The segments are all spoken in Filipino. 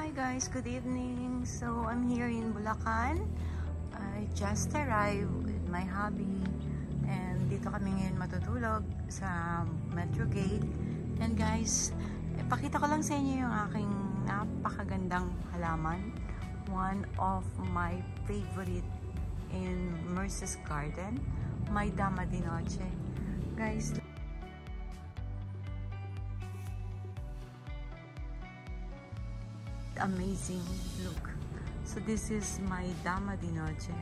Hi guys, good evening. So I'm here in Bulacan. I just arrived with my hubby and dito kami ngayon matutulog sa Metro Gate. And guys, pakita ko lang sa inyo yung aking napakagandang halaman. One of my favorite in Merce's Garden, my Dama de Noche. Guys, amazing look. So this is my Dama de Noche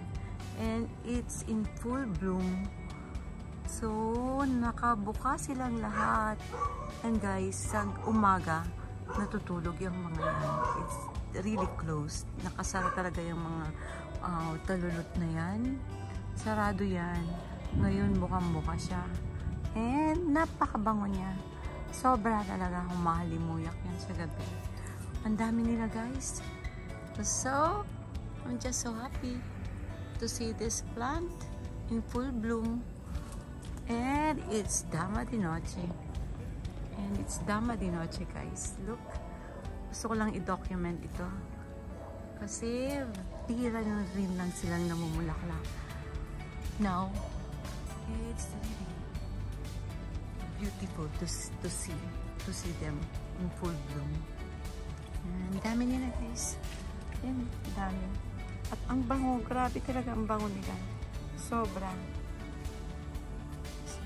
and it's in full bloom. So nakabuka silang lahat. And guys, sa umaga natutulog yung mga yan. It's really closed. Nakasara talaga yung mga talulot na yan. Sarado yan. Ngayon bukang-buka siya. And napakabango niya. Sobra talaga humahalimuyak yan sa gabi. Ang dami nila guys. So, I'm just so happy to see this plant in full bloom. And it's Dama de Noche. And it's Dama de Noche guys. Look. Gusto ko lang i-document ito. Kasi bihira na rin lang silang namumulaklak. Now, it's really beautiful to see them in full bloom. Ang dami nila guys. Yan, dami. At ang bango, grabe talaga ang bango nila. Sobra.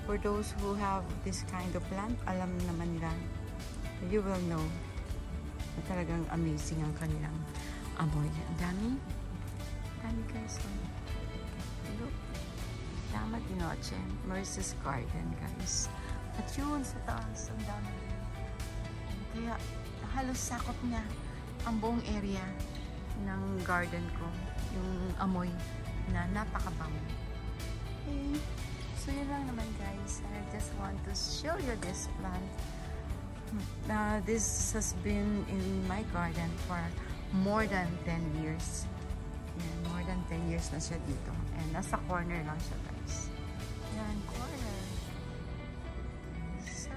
For those who have this kind of plant, alam naman nila. You will know na talagang amazing ang kanilang amoy. Ang dami. Dami guys. Look. Dama de Noche. Merce's Garden guys. At yun sa taas. Ang dami. Kaya halos sakop niya ang buong area ng garden ko. Yung amoy na napakabango. Okay. So yun lang naman guys. I just want to show you this plant. This has been in my garden for more than 10 years. Yan, more than 10 years na siya dito. And nasa corner lang siya guys. Yan, corner. So,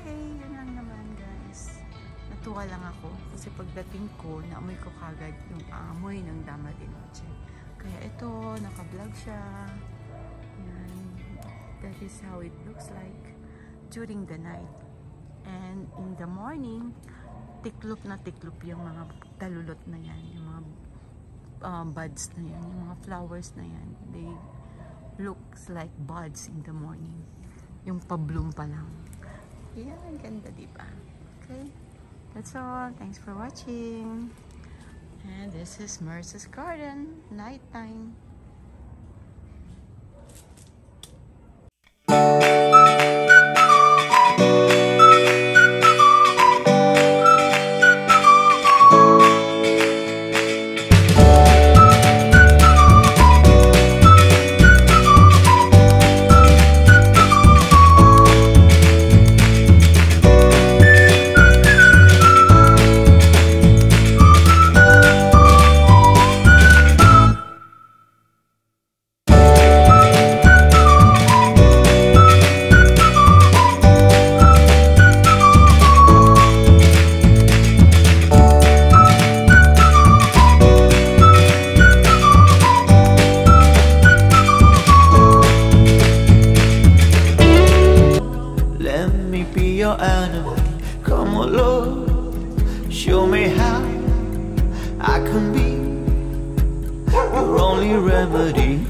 okay, yun lang naman guys. Natuwa lang ako kasi pagdating ko, naamoy ko kagad yung amoy ng Dama de Noche. Kaya ito, naka-vlog siya. Yan. That is how it looks like during the night. And in the morning, tiklop na tiklop yung mga talulot na yan. Yung mga buds na yan. Yung mga flowers na yan. They looks like buds in the morning. Yung pa-bloom pa lang. Yan, ganda diba? Okay. That's all. Thanks for watching. And this is Merce's Garden, nighttime. Come on Lord, show me how I can be your only remedy.